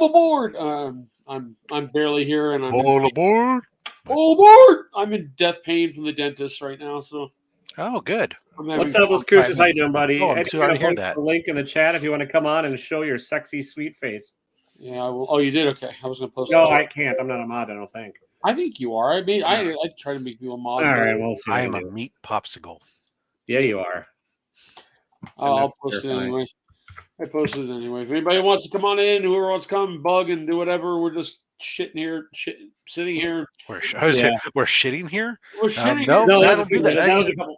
Welcome aboard. I'm barely here, and I'm All aboard. all aboard. I'm in death pain from the dentist right now, so Oh, good. I'm having. What's up, Las Cruces? How you doing, buddy? Oh, I'm Eddie's sorry gonna to hear post that. the link in the chat if you want to come on and show your sexy, sweet face. Yeah. Oh, you did. Okay. I was gonna post. No, it. I can't. I'm not a mod. I don't think. I think you are. I mean, I try to make people mods. All right, we'll see. I am a meat popsicle. Yeah, you are. I'll post it anyway. I posted it anyway. If anybody wants to come on in, whoever wants to come, bug and do whatever, we're just sitting here. Sitting here. We're shitting here. We're shitting. No, that that'll do that. was a couple.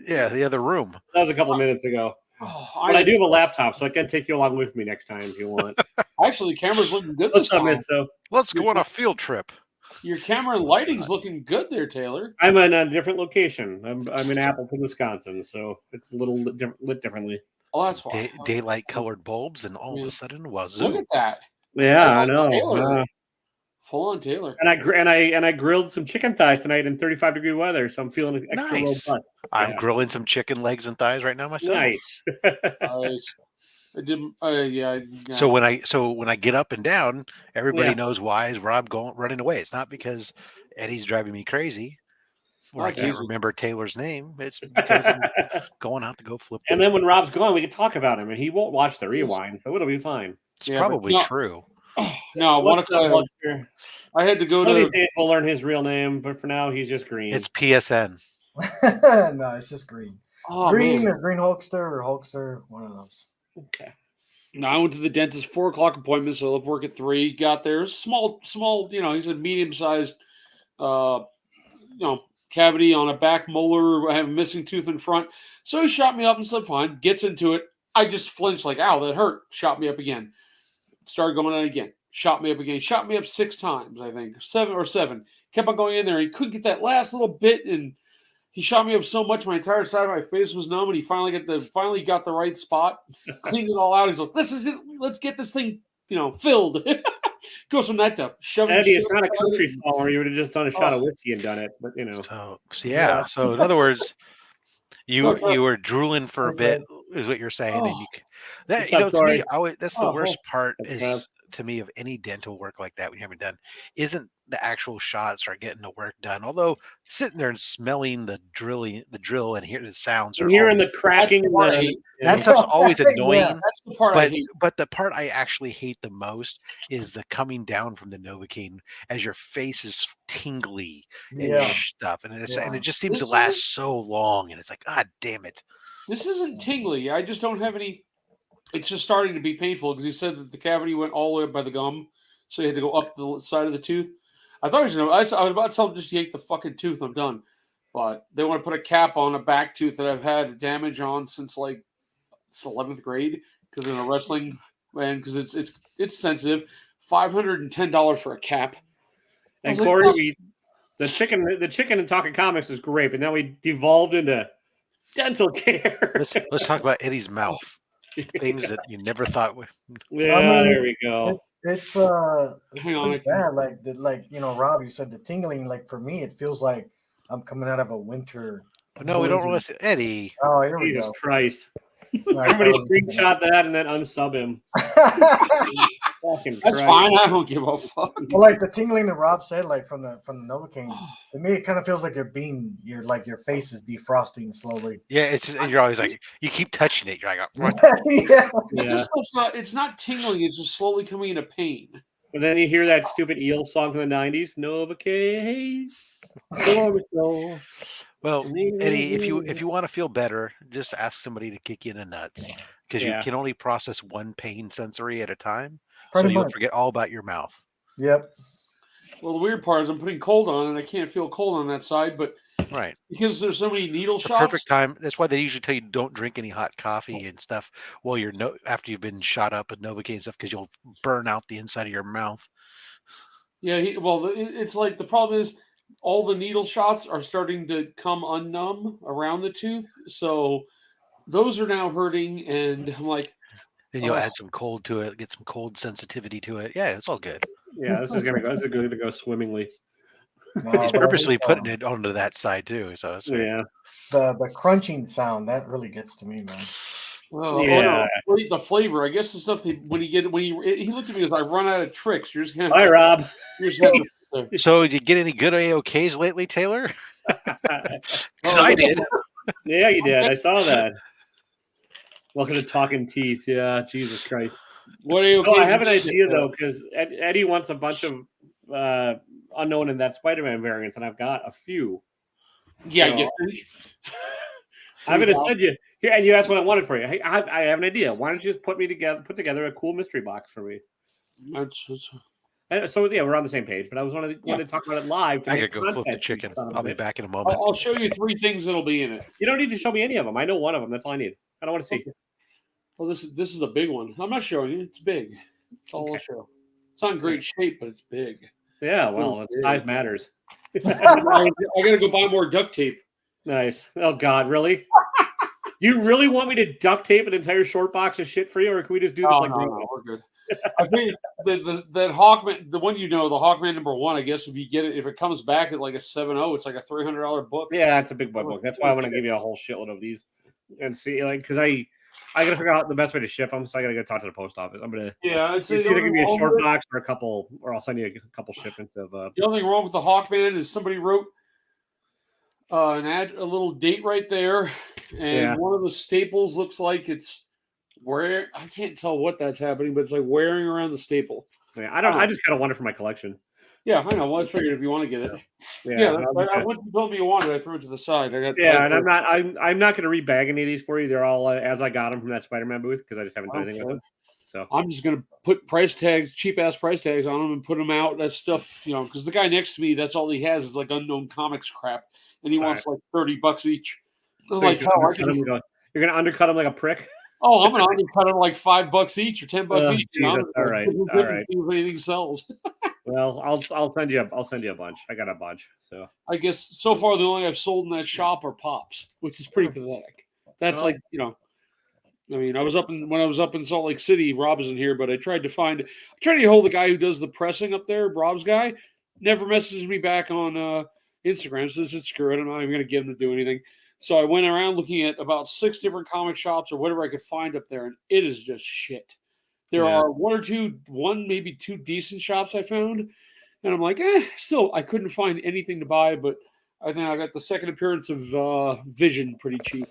Yeah, the other room. That was a couple minutes ago. Oh, But I do have a laptop, so I can take you along with me next time if you want. Actually, the camera's looking good What's this up, time. Mitso? Let's go on a field trip. Your camera and lighting's looking good there, Taylor. I'm in a different location. I'm in Appleton, Wisconsin, so it's a little lit differently. Oh, that's why. Daylight colored bulbs, and all of a sudden, wazoo. Look at that. Yeah, I know. Full on Taylor. And I grilled some chicken thighs tonight in 35-degree weather, so I'm feeling extra Nice. robust. I'm grilling some chicken legs and thighs right now myself. Nice. Nice. I didn't. Yeah. So when I get up and down, everybody knows why is Rob running away. It's not because Eddie's driving me crazy, or I can't remember Taylor's name. It's because I'm going out to go flip. And then when Rob's gone, we can talk about him, and he won't watch the rewind, so it'll be fine. It's probably true. No, I had to go One of to. these days we'll learn his real name, but for now he's just Green. It's PSN. No, it's just Green. Oh, Green man. or Green Hulkster or Hulkster, one of those. Okay. No, I went to the dentist 4:00 appointment, so I left work at 3. Got there, small. He's a medium-sized, cavity on a back molar. I have a missing tooth in front, so he shot me up and said, "Fine." Gets into it. I just flinched, like, "Ow, that hurt." Shot me up again. Started going in again. Shot me up again. Shot me up 6 times, I think. 7. Kept on going in there. He couldn't get that last little bit, and he shot me up so much my entire side of my face was numb, and he finally got the right spot, cleaned it all out. He's like, "This is it. Let's get this thing, filled." Goes from that to shoving. Eddie, it's not a country song where you would have just done a shot of whiskey and done it, but So in other words, you were drooling for a bit, is what you're saying, and to me, that's the worst part is to me of any dental work like that when you haven't done isn't the actual shots or getting the work done. Although sitting there and smelling the drill and hearing the sounds or hearing the cracking, that stuff's always annoying. Yeah, that's the part I hate. But the part I actually hate the most is the coming down from the Novocaine as your face is tingly and stuff, and it just seems to last so long, and it's like, God damn it. This isn't tingly. I just don't have any. It's just starting to be painful because he said that the cavity went all the way up by the gum, so you had to go up the side of the tooth. I thought I was about to tell him just yank the fucking tooth. I'm done, but they want to put a cap on a back tooth that I've had damage on since like 11th grade because in a wrestling and because it's sensitive. $510 for a cap. And Corey, the chicken and talking comics is great, but now we devolved into dental care. Let's talk about Eddie's mouth. Things that you never thought would. Yeah, there we go. It's pretty bad. Like Rob, you said the tingling. Like for me, it feels like I'm coming out of a winter. No, we don't listen, Eddie. Oh, here we Jesus go. Christ! Everybody screenshot that and then unsub him. That's fine. I don't give a fuck. Well, like the tingling that Rob said, like from the Novocaine, to me it kind of feels like your face is defrosting slowly. Yeah, you're always like you keep touching it. You're like, what? It's not tingling. It's just slowly coming into pain. And then you hear that stupid eel song from the '90s, Novocaine. Well, Eddie, if you want to feel better, just ask somebody to kick you in the nuts because you can only process one pain sensory at a time. So you'll forget all about your mouth. Yep. Well, the weird part is I'm putting cold on, and I can't feel cold on that side, but because there's so many needle shots. Perfect time. That's why they usually tell you don't drink any hot coffee and stuff while you're after you've been shot up with Novocaine and stuff because you'll burn out the inside of your mouth. Yeah, it's like the problem is all the needle shots are starting to come unnumb around the tooth, so those are now hurting, and I'm like. Then you'll add some cold to it, get some cold sensitivity to it. Yeah, it's all good. Yeah, this is going to go swimmingly. He's purposely putting it onto that side too. So the crunching sound that really gets to me, man. Yeah. The flavor. I guess the stuff he looked at me as I run out of tricks. You're just gonna. Hi, Rob. You're just having So, did you get any good AOKs lately, Taylor? Because I did. Yeah, you did. I saw that. Welcome to Talking Teeth. Yeah, Jesus Christ. What AOKs? I have an idea though, because Eddie wants a bunch of unknown in that Spider-Man variants, and I've got a few. Yeah, so, I'm going to send you here, and you asked what I wanted for you. Hey, I have an idea. Why don't you just put together a cool mystery box for me? So yeah, we're on the same page. But I was wanting to talk about it live. I could go flip the chicken. I'll be back in a moment. I'll show you 3 things that'll be in it. You don't need to show me any of them. I know one of them. That's all I need. I don't want to see. Okay. Well, this is a big one. I'm not showing you. It's big. That's all I'll show. It's not in great shape, but it's big. Yeah, well, size matters. I gotta go buy more duct tape. Nice. Oh God, really? You really want me to duct tape an entire short box of shit for you, or can we just do this No, we're good. I think that Hawkman, the one the Hawkman #1, I guess if it comes back at like a 7.0, it's like a $300 book. Yeah, it's a big book. That's why I want to give you a whole shitload of these and see, because I gotta figure out the best way to ship them, so I gotta go talk to the post office. I'm gonna I'd say either give me a short box or a couple, or I'll send you a couple shipments of. The only thing wrong with the Hawkman is somebody wrote a little date right there, and one of the staples looks like it's where I can't tell what that's happening, but it's like wearing around the staple. Yeah, I just kind of want it for my collection. Yeah, I know. Well, I figured if you want to get it, I went and told me you wanted. I threw it to the side. And I'm not going to rebag any of these for you. They're all as I got them from that Spider-Man booth because I just haven't done anything with them. So I'm just going to put cheap ass price tags on them and put them out. That stuff, because the guy next to me, that's all he has is like Unknown Comics crap, and he wants like $30 each. So you're going to undercut them like a prick. Oh, I'm gonna undercut them like $5 each or $10 each. Jesus. All right. See if anything sells. Well, I'll send you a bunch. I got a bunch. So I guess so far the only I've sold in that shop are Pops, which is pretty pathetic. That's I was up in Salt Lake City. Rob isn't here, but I tried to get hold of the guy who does the pressing up there. Rob's guy never messages me back on Instagram. So screw it. I'm not even gonna get him to do anything. So I went around looking at about 6 different comic shops or whatever I could find up there, and it is just shit. There are one, maybe 2 decent shops I found, and I'm like, still, I couldn't find anything to buy, but I think I got the second appearance of Vision pretty cheap.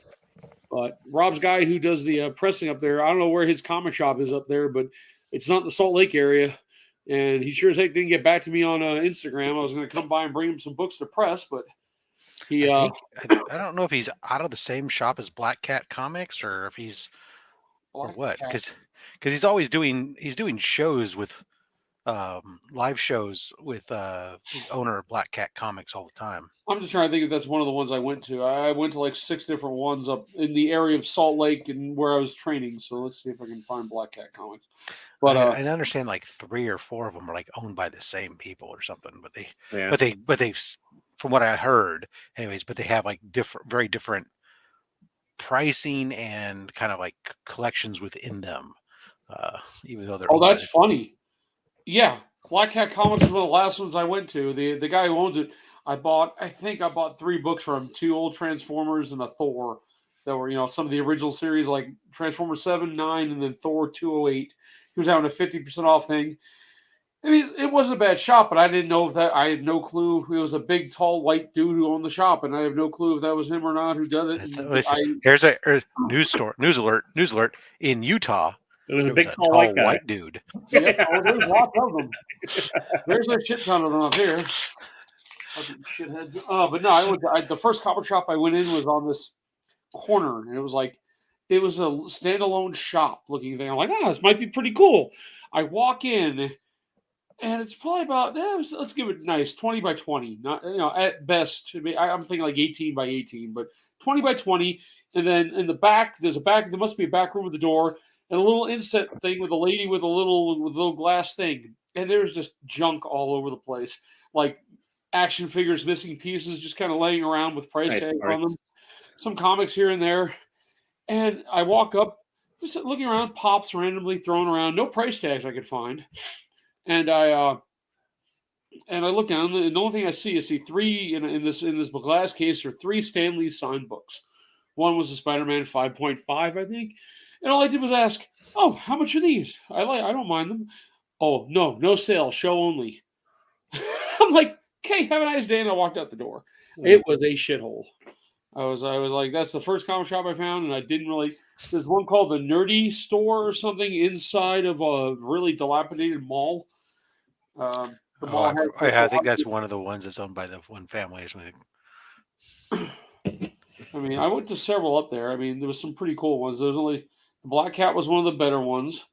But Rob's guy who does the pressing up there, I don't know where his comic shop is up there, but it's not the Salt Lake area, and he sure as heck didn't get back to me on Instagram. I was going to come by and bring him some books to press, but I don't know if he's out of the same shop as Black Cat Comics or if he's or what, because he's always doing shows with live shows with the owner of Black Cat Comics all the time. I'm just trying to think if that's one of the ones I went to. I went to like 6 different ones up in the area of Salt Lake and where I was training. So let's see if I can find Black Cat Comics. But I understand like 3 or 4 of them are like owned by the same people or something. But they from what I heard, anyways, but they have like very different pricing and kind of like collections within them. Even though they're that's funny. Yeah, Black Cat Comics is one of the last ones I went to. The guy who owns it, I think I bought 3 books from him, 2 old Transformers and a Thor that were some of the original series like Transformers 7, 9, and then Thor 208. He was having a 50% off thing. I mean, it wasn't a bad shop, but I didn't know if that. I had no clue. It was a big, tall, white dude who owned the shop, and I have no clue if that was him or not who does it. Here's a news alert. In Utah, it was a big, tall, white dude. Yeah, there's lots of them. There's a shit ton of them up here. Fucking shitheads. But no, the first comic shop I went in was on this corner, and it was a standalone shop looking thing. I'm like, this might be pretty cool. I walk in. And it's probably about, let's give it nice, 20 by 20. Not, at best, I'm thinking like 18 by 18, but 20 by 20. And then in the back, there must be a back room with a door and a little inset thing with a lady with a little glass thing. And there's just junk all over the place. Like action figures, missing pieces, just kind of laying around with price tags on them. Some comics here and there. And I walk up, just looking around, Pops randomly thrown around. No price tags I could find. And I look down, and the only thing I see 3 in this glass case are 3 Stan Lee signed books. One was a Spider-Man 5.5, I think, And all I did was ask, "Oh, how much are these? I don't mind them." "Oh, no sale, show only." I'm like, "Okay, have a nice day," and I walked out the door. It was a shithole. I was like, that's the first comic shop I found, and I didn't really. There's one called the Nerdy Store or something inside of a really dilapidated mall. The mall has I think that's one of the ones that's owned by the one family or something. I mean, I went to several up there. I mean, there was some pretty cool ones. There was only the Black Cat was one of the better ones,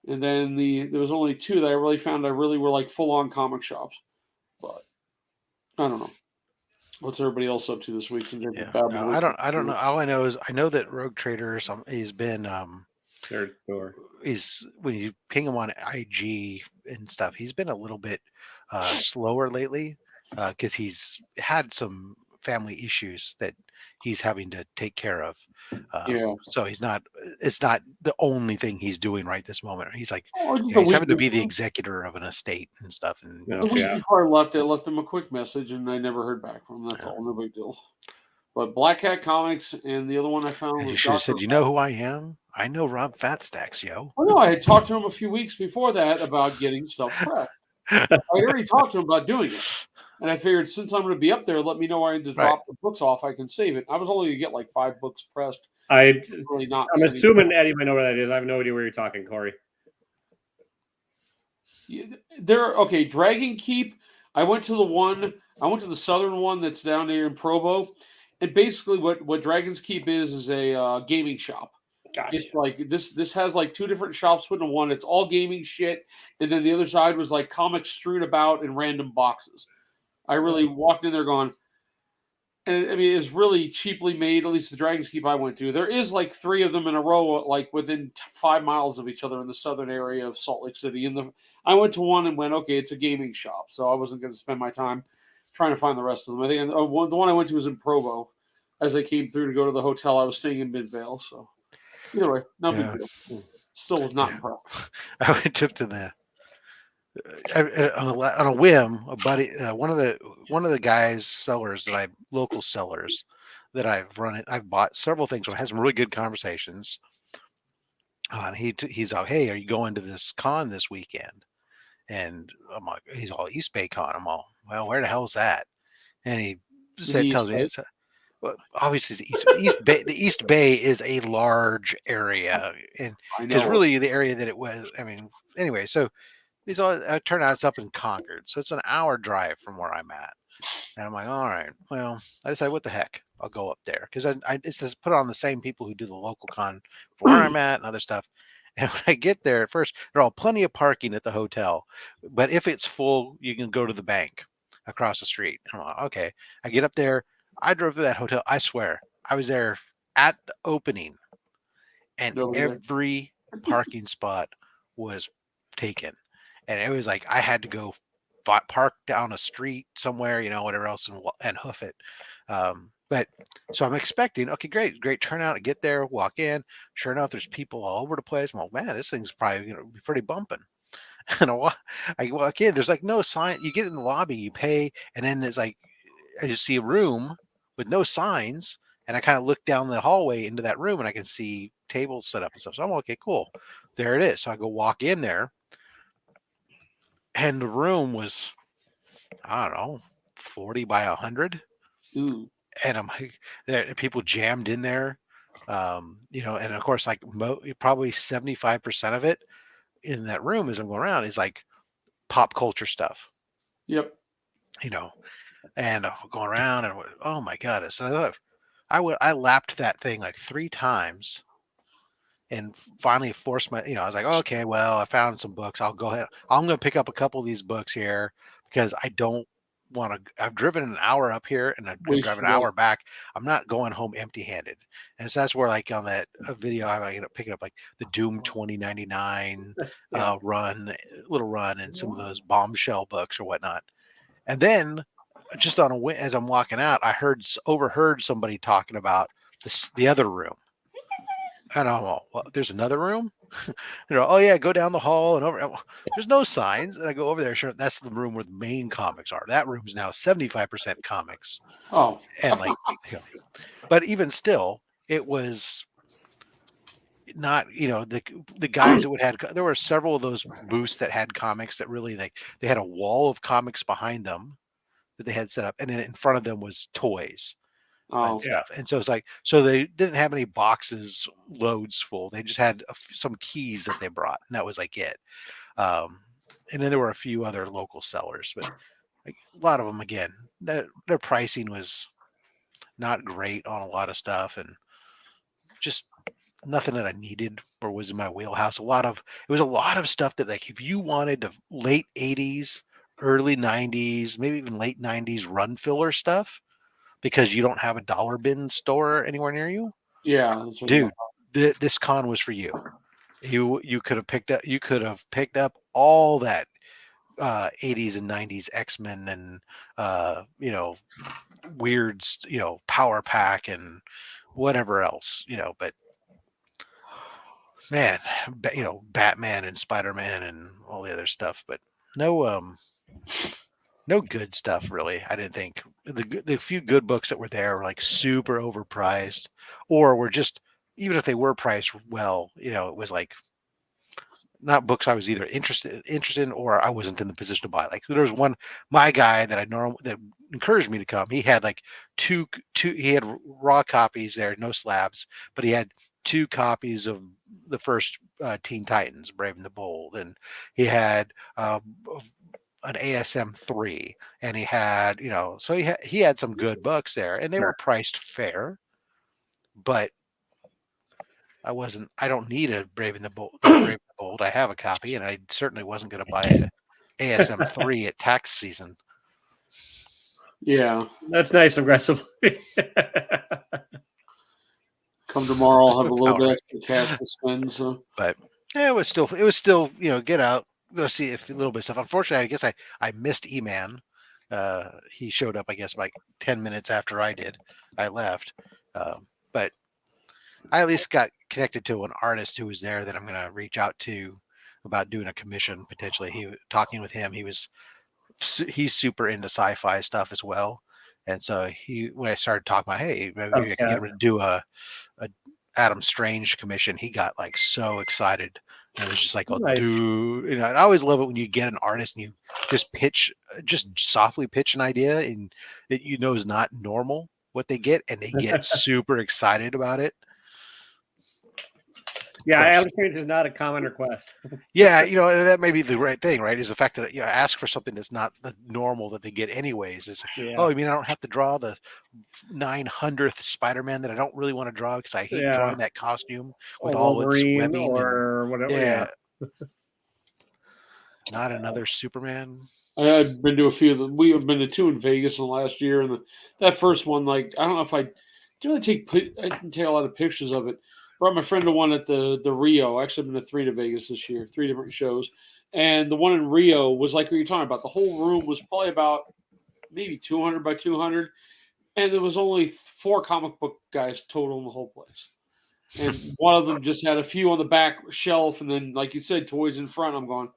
and then there was only two that I really found that really were like full on comic shops. But I don't know. What's everybody else up to this week? Yeah. No, I don't know. All I know is I know that Rogue Trader he's been he's when you ping him on IG and stuff, he's been a little bit slower lately because he's had some family issues that he's having to take care of. So it's not the only thing he's doing right this moment. He's like, he's having to be the executor of an estate and stuff. And the week before I left him a quick message and I never heard back from him. That's all, no big deal. But Black Cat Comics and the other one I found was. You should have said, "You know who I am? I know Rob Fatstacks, yo." Oh no, I had talked to him a few weeks before that about getting stuff pressed. I already talked to him about doing it. And I figured since I'm going to be up there, let me know where I can just drop the books off. I can save it. I was only going to get like 5 books pressed. I'm assuming Eddie might know where that is. I have no idea where you're talking, Corey. Okay, Dragon Keep. I went to the southern one that's down there in Provo. And basically what Dragon's Keep is a gaming shop. Gotcha. It's like this has like 2 different shops put into one. It's all gaming shit. And then the other side was like comics strewn about in random boxes. I really walked in there going, and I mean, it's really cheaply made, at least the Dragon's Keep I went to. There is like 3 of them in a row, like within 5 miles of each other in the southern area of Salt Lake City. I went to one and went, okay, it's a gaming shop. So I wasn't going to spend my time trying to find the rest of them. I think the one I went to was in Provo. As I came through to go to the hotel, I was staying in Midvale. So either way, no big deal. Still was not impressed. I went to the on a whim, a buddy, one of the guys sellers local sellers that I've bought several things from. I had some really good conversations. And he's like, "Hey, are you going to this con this weekend?" And I'm like, he's all East Bay Con. I'm all, well, where the hell's that? And he tells me it's. Well, obviously, the East Bay is a large area, and because really the area that it was. I mean, anyway, so it turned out it's up in Concord, so it's an hour drive from where I'm at. And I'm like, all right, well, I decided, what the heck, I'll go up there because it's just put on the same people who do the local con for where I'm at and other stuff. And when I get there, at first, there are plenty of parking at the hotel, but if it's full, you can go to the bank across the street. And I'm like, okay, I get up there. I drove to that hotel. I swear, I was there at the opening, and every parking spot was taken. And it was like I had to go park down a street somewhere, whatever else, and hoof it. But so I'm expecting, okay, great turnout. I get there, walk in. Sure enough, there's people all over the place. I'm like, man, this thing's probably going to be pretty bumping. And I walk in, there's like no sign. You get in the lobby, you pay, and then there's like, I just see a room with no signs. And I kind of look down the hallway into that room and I can see tables set up and stuff. So I'm like, okay, cool. There it is. So I go walk in there. And the room was, I don't know, 40 by 100. Ooh. And I'm like, people jammed in there, and of course, like probably 75% of it in that room as I'm going around is like pop culture stuff. Yep. And I'm going around and oh my God. So I lapped that thing like 3 times. And finally forced I was like, okay, well, I found some books. I'll go ahead. I'm going to pick up a couple of these books here because I don't want to. I've driven an hour up here and I've driven an hour back. I'm not going home empty handed. And so that's where, like, on that video, I ended up picking up like the Doom 2099 little run and some of those bombshell books or whatnot. And then just as I'm walking out, I overheard somebody talking about the other room. And I'm all, well, there's another room? Oh yeah, go down the hall and over. There's no signs. And I go over there. Sure, that's the room where the main comics are. That room's now 75% comics. Oh. And but even still, it was not the guys that would had there were several of those booths that had comics that really they had a wall of comics behind them that they had set up, and then in front of them was toys and stuff. And so it's like, so they didn't have any boxes loads full. They just had some keys that they brought, and that was like it. And then there were a few other local sellers, but like a lot of them, again, their pricing was not great on a lot of stuff, and just nothing that I needed or was in my wheelhouse. It was a lot of stuff that, like, if you wanted the late 80s, early 90s, maybe even late 90s run filler stuff, because you don't have a dollar bin store anywhere near you. Yeah, dude, this con was for you. You could have picked up all that 80s and 90s X-Men and weird, Power Pack and whatever else, but man, Batman and Spider-Man and all the other stuff, but no good stuff really. I didn't think the few good books that were there were like super overpriced, or were just, even if they were priced well, it was like not books I was either interested in, or I wasn't in the position to buy. Like there was my guy that that encouraged me to come. He had like two he had raw copies there, no slabs, but he had 2 copies of the first Teen Titans, Brave and the Bold, and he had an ASM 3, and he had, so he had some good books there, and they were priced fair, but I don't need a Brave and the Bold. I have a copy, and I certainly wasn't going to buy an ASM 3 at tax season. Yeah, that's nice, aggressively. Come tomorrow, I'll have a little bit of cash to spend. So, but it was still get out, go see a little bit of stuff. Unfortunately, I guess I missed E-Man. He showed up, I guess, like 10 minutes after I did. I left, but I at least got connected to an artist who was there that I'm going to reach out to about doing a commission potentially. Talking with him, he's super into sci-fi stuff as well, and so when I started talking about, hey, maybe I can get him to do a Adam Strange commission, he got like so excited. And it was just like, oh, nice. Dude, I always love it when you get an artist and you just softly pitch an idea, and that is not normal what they get, and they get super excited about it. Yeah, Adam Strange is not a common request. Yeah, and that may be the right thing, right? Is the fact that ask for something that's not the normal that they get anyways. Oh, I mean, I don't have to draw the 900th Spider-Man that I don't really want to draw because I hate drawing that costume with all its webbing or whatever. Yeah. Not another Superman. I had been to a few of them. We have been to 2 in Vegas in the last year, and that first one, like, I don't know if I didn't take a lot of pictures of it. Brought my friend to one at the Rio. Actually, I've been to 3 to Vegas this year, 3 different shows. And the one in Rio was like what you're talking about. The whole room was probably about maybe 200 by 200. And there was only 4 comic book guys total in the whole place. And one of them just had a few on the back shelf. And then, like you said, toys in front. I'm going,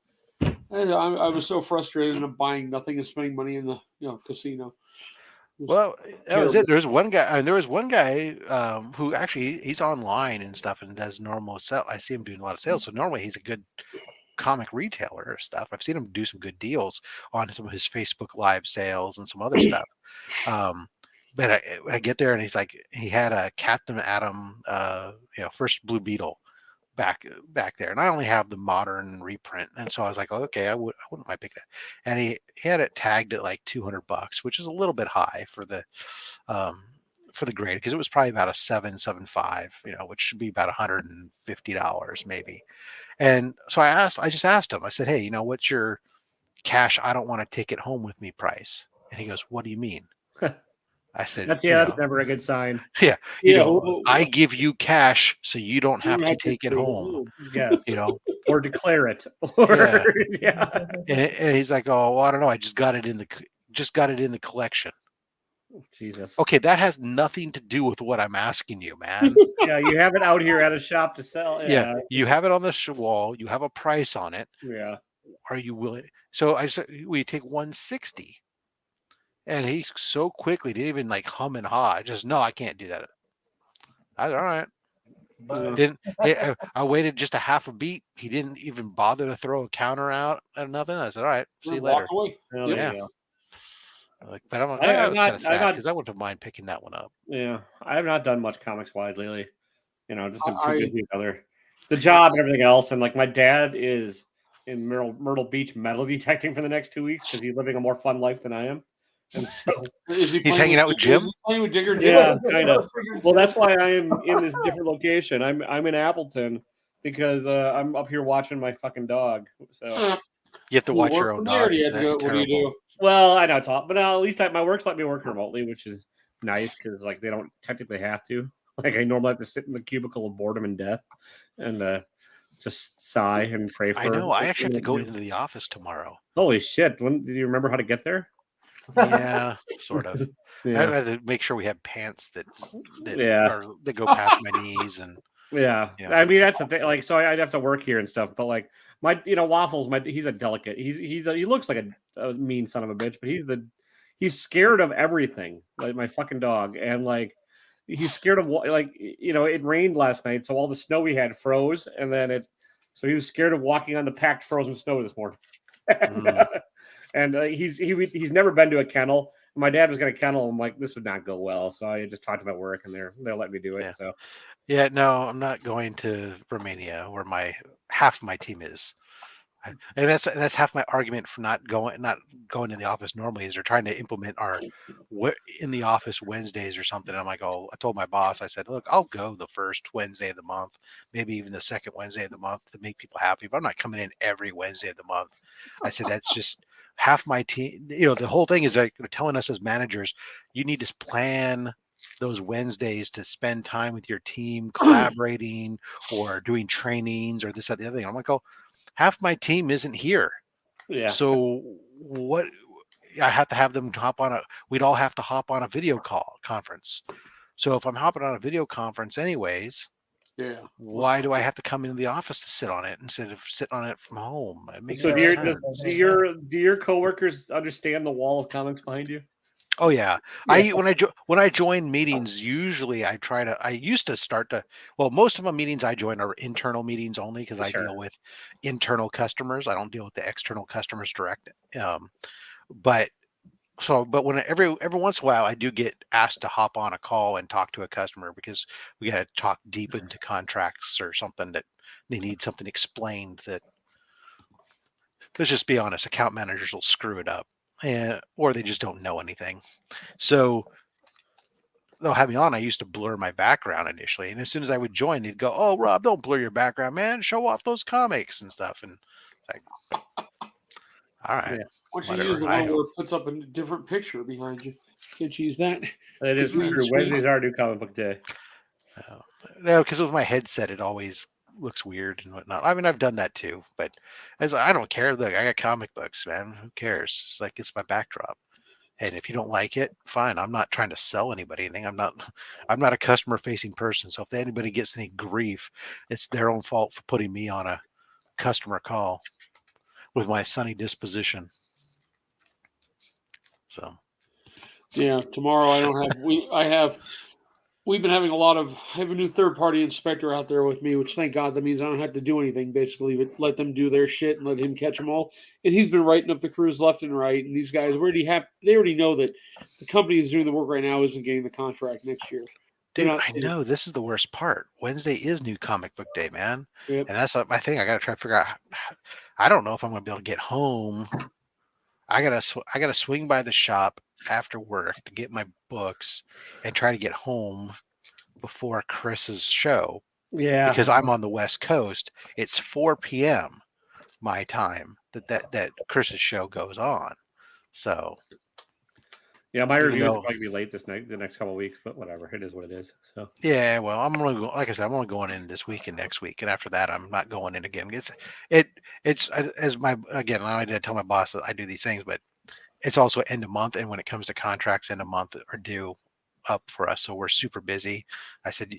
I was so frustrated, and I'm buying nothing and spending money in the casino. Well, that was it. There was one guy, who actually he's online and stuff and does normal sell. I see him doing a lot of sales. So normally he's a good comic retailer or stuff. I've seen him do some good deals on some of his Facebook Live sales and some other stuff. But I get there and he's like, he had a Captain Atom, first Blue Beetle back there, and I only have the modern reprint, and so I was like, oh, okay, I wouldn't mind picking it. And he had it tagged at like $200, which is a little bit high for the grade, because it was probably about a 7.75, which should be about $150 maybe. And so I just asked him, I said, hey, what's your cash I don't want to take it home with me price? And he goes, what do you mean? I said, that's never a good sign. Yeah. I give you cash so you don't have to take it home. Yes. Or declare it. Or, And he's like, oh, well, I don't know. I just got it in the collection. Jesus. Okay. That has nothing to do with what I'm asking you, man. Yeah. You have it out here at a shop to sell. Yeah. You have it on the wall. You have a price on it. Yeah. Are you willing? So I said, we take 160. And he so quickly didn't even like hum and haw. Just, no, I can't do that. I said, all right. I waited just a half a beat. He didn't even bother to throw a counter out or nothing. I said, all right, see you later. Away. Oh, there you go. But I was kind of sad because I wouldn't mind picking that one up. Yeah, I have not done much comics wise lately. Just been too busy with the job and everything else. And like my dad is in Myrtle Beach metal detecting for the next 2 weeks because he's living a more fun life than I am. And so he's hanging out with Jim. Playing with Digger Jim? Yeah, kind of. Well, that's why I am in this different location. I'm in Appleton because I'm up here watching my fucking dog. So you have to watch your own dog. What do you do? Well, I know talk, but at least my work's let me work remotely, which is nice because like they don't technically have to. Like I normally have to sit in the cubicle of boredom and death, and just sigh and pray for. I know. I actually have to go into the office tomorrow. Holy shit! Do you remember how to get there? Yeah, sort of. Yeah. I have to make sure we have pants that go past my knees and. Yeah, I mean that's the thing. Like, so I'd have to work here and stuff, but like my, Waffles, he's a delicate. He looks like a mean son of a bitch, but he's scared of everything. Like my fucking dog, and like he's scared of it rained last night, so all the snow we had froze, and then so he was scared of walking on the packed frozen snow this morning. And he's never been to a kennel. My dad was going to kennel him. Like this would not go well, so I just talked about work, and they'll let me do it. Yeah. So. Yeah, no, I'm not going to Romania where half of my team is, and that's half my argument for not going in the office normally is they're trying to implement our in the office Wednesdays or something. I'm like, I told my boss, I said, look, I'll go the first Wednesday of the month, maybe even the second Wednesday of the month to make people happy, but I'm not coming in every Wednesday of the month. I said that's just half my team. The whole thing is like they're telling us as managers, you need to plan those Wednesdays to spend time with your team collaborating or doing trainings or this, that, the other thing. I'm like, half my team isn't here. Yeah. So what I have to have them we'd all have to hop on a video conference. So if I'm hopping on a video conference anyways, why do I have to come into the office to sit on it instead of sitting on it from home? It makes sense. Do your coworkers understand the wall of comics behind you? Oh yeah. When I join meetings, usually I used to start to, most of my meetings I join are internal meetings only because I deal with internal customers. I don't deal with the external customers direct. But when every once in a while I do get asked to hop on a call and talk to a customer because we got to talk deep into contracts or something that they need something explained that, let's just be honest, account managers will screw it up. Or they just don't know anything. So they'll have me on. I used to blur my background initially. And as soon as I would join, they'd go, "Oh, Rob, don't blur your background, man. Show off those comics and stuff." And it's like, all right. Yeah. Once you use the one where it puts up a different picture behind you, can't you use that? That is true. Wednesdays are new comic book day. No, because with my headset, it always looks weird and whatnot. I mean, I've done that too, but I don't care. Look, I got comic books, man. Who cares? It's like it's my backdrop. And if you don't like it, fine. I'm not trying to sell anybody anything. I'm not a customer facing person. So if anybody gets any grief, it's their own fault for putting me on a customer call with my sunny disposition. So yeah, tomorrow we've been having I have a new third-party inspector out there with me, which thank God that means I don't have to do anything, basically, but let them do their shit and let him catch them all. And he's been writing up the crews left and right. And these guys they already know that the company that's doing the work right now isn't getting the contract next year. Dude, I know this is the worst part. Wednesday is new comic book day, man. Yep. And that's my thing. I got to try to figure out. I don't know if I'm going to be able to get home. I gotta swing by the shop after work to get my books and try to get home before Chris's show. Yeah, because I'm on the West Coast. It's 4 p.m. my time that Chris's show goes on. So yeah, my review will probably be late the next couple of weeks, but whatever, it is what it is. So yeah, well, I'm gonna go. Like I said, I'm only going in this week and next week, and after that, I'm not going in again. It's as I did tell my boss that I do these things, but it's also end of month, and when it comes to contracts, end of month are due up for us, so we're super busy. I said,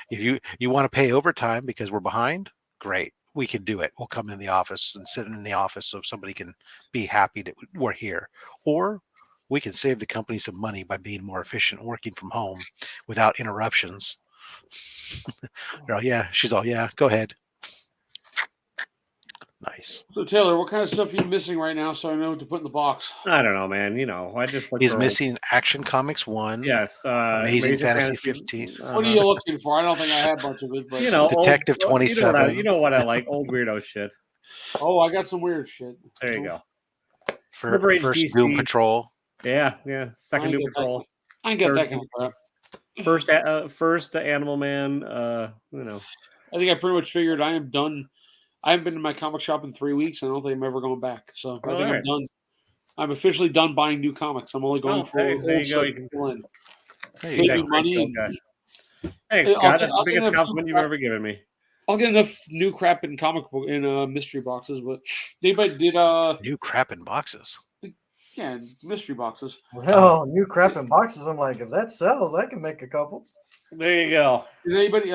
if you want to pay overtime because we're behind, great, we can do it. We'll come in the office and sit in the office so somebody can be happy that we're here, or we can save the company some money by being more efficient working from home without interruptions. Yeah, she's all, yeah, go ahead. Nice. So Taylor, what kind of stuff are you missing right now so I know what to put in the box? I don't know, man. I just look He's for missing Action Comics 1. Yes, Amazing Fantasy 15. What are you looking for? I don't think I have much of it, but Detective 27. You know what I like, old weirdo shit. Oh, I got some weird shit. There you go. First DC. Doom Patrol. Yeah. Second Doom Patrol. I can get that kind of crap. First Animal Man. I think I pretty much figured I am done. I haven't been to my comic shop in 3 weeks. I don't think I'm ever going back. So I think I'm done. I'm officially done buying new comics. I'm only going for there old you go. You can pull in. Hey, you money. Thanks, Scott. That's the biggest compliment you've ever given me. I'll get enough new crap in comic book in mystery boxes, but anybody did new crap in boxes. Yeah, mystery boxes. Well, new crap in boxes. I'm like, if that sells, I can make a couple. There you go. Did anybody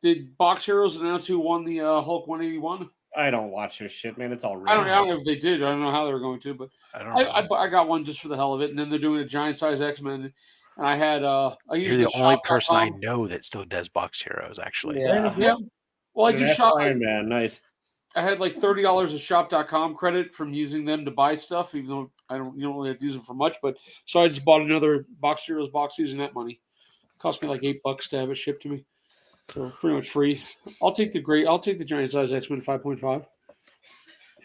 did Box Heroes announce who won the Hulk 181? I don't watch this shit, man. It's all real. I don't know if they did. I don't know how they were going to, but I got one just for the hell of it. And then they're doing a giant size X-Men. And I had You're the only person I know that still does Box Heroes, actually. Yeah. Well, I just shop Iron Man. Nice. I had like $30 of shop.com credit from using them to buy stuff, even though you don't really have to use them for much. But so I just bought another Box Heroes box using that money. It cost me like $8 to have it shipped to me. So pretty much free. I'll take the giant size X-Men 5.5.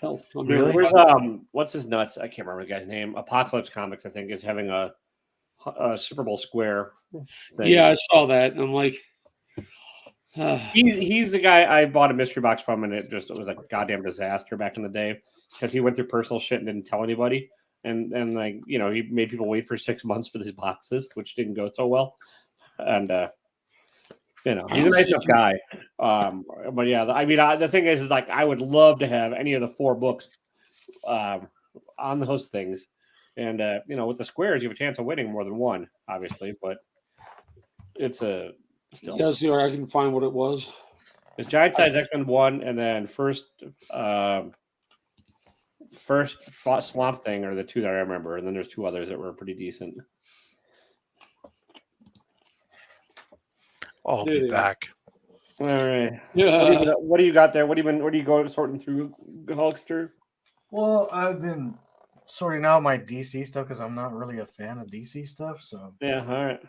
Hell, really? Where's what's his nuts? I can't remember the guy's name. Apocalypse Comics, I think, is having a Super Bowl square thing. Yeah, I saw that. And I'm like, he's the guy I bought a mystery box from, and it was a goddamn disaster back in the day because he went through personal shit and didn't tell anybody, and he made people wait for 6 months for these boxes, which didn't go so well, and he's a nice enough guy, but yeah, I mean, the thing is like I would love to have any of the 4 books on those things, and with the squares you have a chance of winning more than one, obviously, but it's a still. Yeah, see where I can find what it was. It's giant size X-Men 1, and then first Swamp Thing are the 2 that I remember, and then there's 2 others that were pretty decent. I'll be back. All right. Yeah. What do you got there? What are you going sorting through, Hulkster? Well, I've been sorting out my DC stuff because I'm not really a fan of DC stuff. So yeah, all right.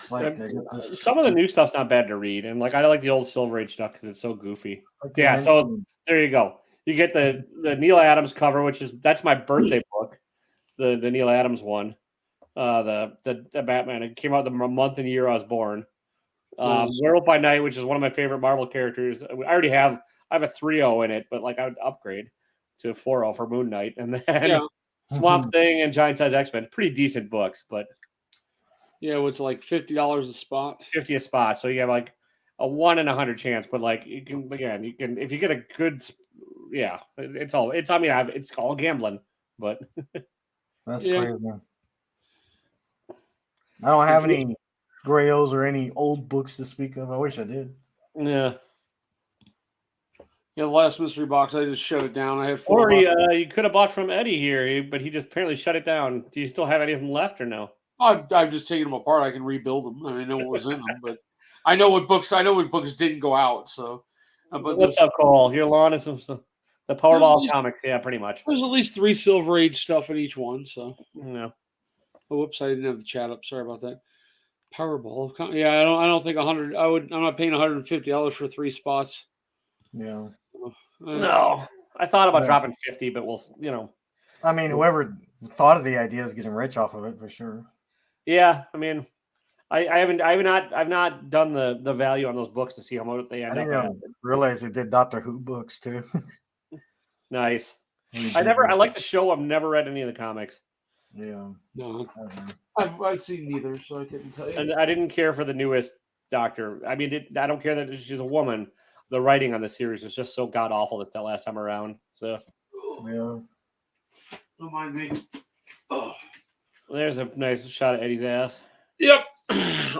Like, some of the new stuff's not bad to read, and like I like the old Silver Age stuff because it's so goofy. Okay, so there you go. You get the Neil Adams cover, that's my birthday book, the Neil Adams one, the Batman. It came out the month and year I was born. Werewolf by Night, which is one of my favorite Marvel characters. I have a 3.0 in it, but like I would upgrade to a 4.0 for Moon Knight, and then Swamp Thing and Giant Size X-Men. Pretty decent books, but. Yeah, it's like $50 a spot. 50 a spot. So you have like a 1 in 100 chance, but like you can if you get a good, it's all gambling, but that's crazy. I don't have any Grayos or any old books to speak of. I wish I did. Yeah. Yeah, the last mystery box, I just shut it down. I had 4. Or you could have bought from Eddie here, but he just apparently shut it down. Do you still have any of them left or no? I've just taken them apart. I can rebuild them. I mean, I know what was in them, but I know what books didn't go out. So, but what's up, Cole? You're on some the Powerball comics, yeah, pretty much. There's at least 3 Silver Age stuff in each one. So, yeah. Oh, whoops! I didn't have the chat up. Sorry about that. Powerball. Yeah, I don't think 100. I'm not paying $150 for 3 spots. Yeah. No, I thought about dropping 50, but we'll. I mean, whoever thought of the idea is getting rich off of it for sure. Yeah, I mean, I've not done the value on those books to see how much they end up. I didn't realize they did Doctor Who books too. Nice. I like the show. I've never read any of the comics. Yeah. No, I've seen neither, so I couldn't tell you. And I didn't care for the newest Doctor. I mean, I don't care that she's a woman. The writing on the series was just so god awful that last time around. So. Yeah. Don't mind me. Oh. There's a nice shot of Eddie's ass. Yep.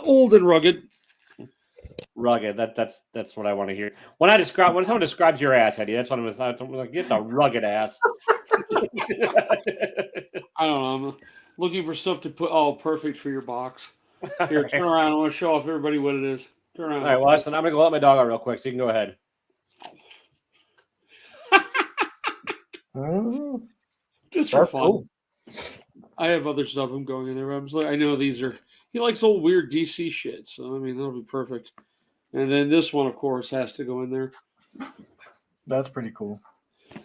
Old and rugged. Rugged. That's what I want to hear. When someone describes your ass, Eddie, that's what I'm like. It's a rugged ass. I don't know. I'm looking for stuff to put. Oh, perfect for your box. Here, turn around. I want to show off everybody what it is. Turn around. All right, well, listen, I'm going to go let my dog out real quick, so you can go ahead. Just for fun. Cool. I have other stuff I'm going in there. I'm just like, I know these are. He likes old weird DC shit, so I mean that'll be perfect. And then this one, of course, has to go in there. That's pretty cool.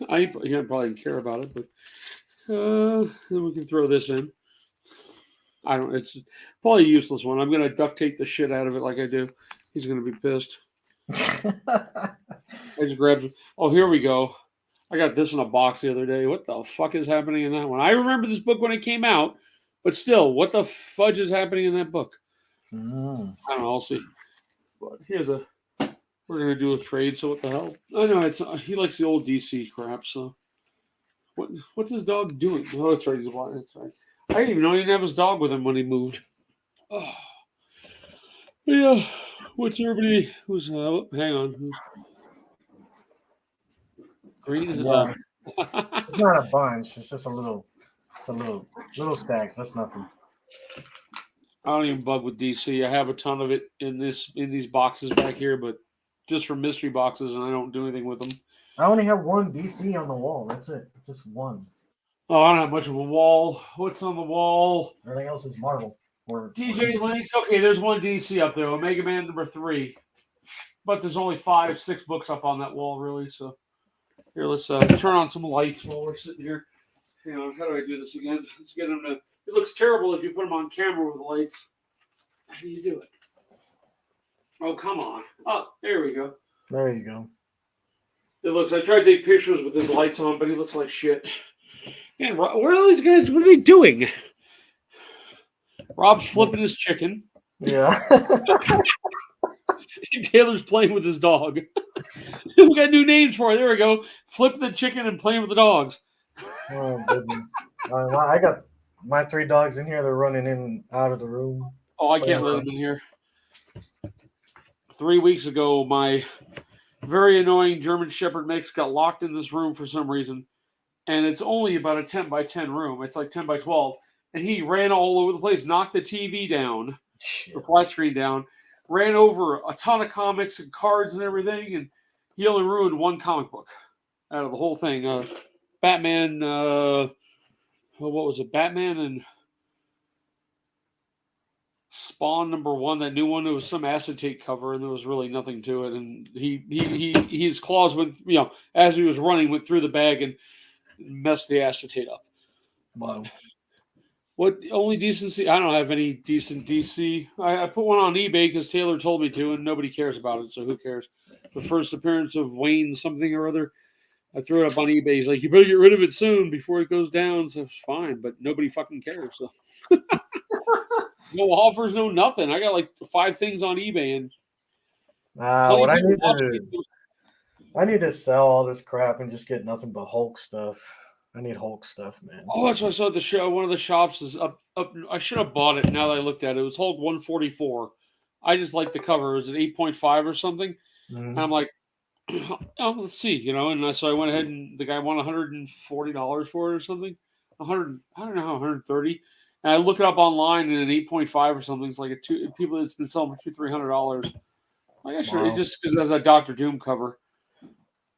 I probably didn't care about it, but then we can throw this in. I don't. It's probably a useless one. I'm gonna duct tape the shit out of it like I do. He's gonna be pissed. I just grabbed it. Oh, here we go. I got this in a box the other day. What the fuck is happening in that one? I remember this book when it came out, but still, what the fudge is happening in that book? I don't know. I'll see. But here's a. We're gonna do a trade. So what the hell? I know it's. He likes the old DC crap. So what's his dog doing? Oh, that's right. He's blind. That's right. I didn't even know he didn't have his dog with him when he moved. Oh. Yeah. What's everybody? Who's? Hang on. Green. Yeah. It's not a bunch. It's just a little. It's a little stack. That's nothing. I don't even bug with DC. I have a ton of it in these boxes back here, but just for mystery boxes, and I don't do anything with them. I only have one DC on the wall. That's it. Just one. Oh, I don't have much of a wall. What's on the wall? Everything else is Marvel. DJ Links. Okay, there's one DC up there. Omega Man #3. But there's only 5-6 books up on that wall, really. So here, let's turn on some lights while we're sitting here. Hang on. How do I do this again? Let's get them to. It looks terrible if you put them on camera with the lights. How do you do it? Oh, come on. Oh, there we go. There you go. It looks. I tried to take pictures with his lights on, but he looks like shit. Man, where are all these guys? What are they doing? Rob's flipping his chicken. Yeah. Taylor's playing with his dog. We got new names for it. There we go. Flip the chicken and playing with the dogs. Oh, goodness. I got my 3 dogs in here. They're running in and out of the room. Oh, I can't let them in here. 3 weeks ago, my very annoying German Shepherd mix got locked in this room for some reason. And it's only about a 10 by 10 room. It's like 10 by 12. And he ran all over the place, knocked the TV down, the flat screen down, ran over a ton of comics and cards and everything. And he only ruined one comic book out of the whole thing. Batman, what was it? Batman and Spawn #1, that new one. It was some acetate cover, and there was really nothing to it. And his claws went, as he was running, went through the bag and messed the acetate up. Wow. What only decency? I don't have any decent DC. I put one on eBay because Taylor told me to, and nobody cares about it, so who cares? The first appearance of Wayne something or other, I threw it up on eBay. He's like, you better get rid of it soon before it goes down. So it's fine, but nobody fucking cares. So no offers, no nothing. I got like 5 things on eBay, and what I need to sell all this crap and just get nothing but Hulk stuff. I need Hulk stuff, man. Oh, that's what I saw at the show. One of the shops is up. I should have bought it now that I looked at it. It was Hulk 144. I just like the cover. It was an 8.5 or something. Mm-hmm. And I'm like, oh, let's see, And so I went ahead and the guy won $140 for it or something. 100, I don't know how, 130. And I look it up online and an 8.5 or something. It's like people that's been selling for $200-300. Like I should just because there's a Dr. Doom cover.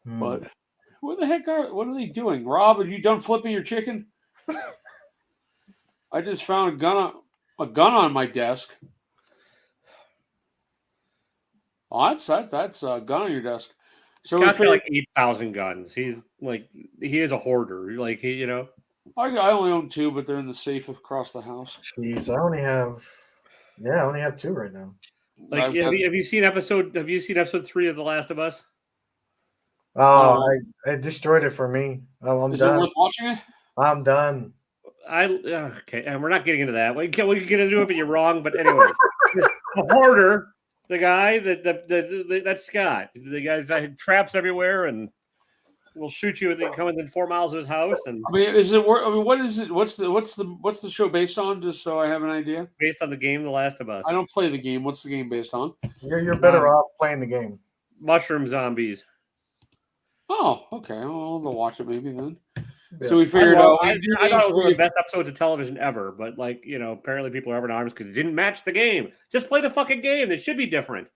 But what the heck what are they doing? Rob, have you done flipping your chicken? I just found a gun on my desk. Oh, that's a gun on your desk. So Scott's got like 8,000 guns. He's like, he is a hoarder. Like I only own 2, but they're in the safe across the house. Jeez, I only have 2 right now. Like, have you seen episode 3 of The Last of Us? Oh, I destroyed it for me. I'm Is done. it worth watching it? I'm done. Okay, and we're not getting into that. We can get into it, but you're wrong. But anyways, the hoarder, the guy that's Scott. The guy's traps everywhere and will shoot you if they come within 4 miles of his house. And I mean, is it? I mean, what is it? What's the show based on? Just so I have an idea. Based on the game The Last of Us. I don't play the game. What's the game based on? You're better off playing the game. Mushroom zombies. Oh, okay. I'll watch it maybe then. So we figured out. I thought it was one of the best episodes of television ever, but like, apparently people are up in arms because it didn't match the game. Just play the fucking game. It should be different.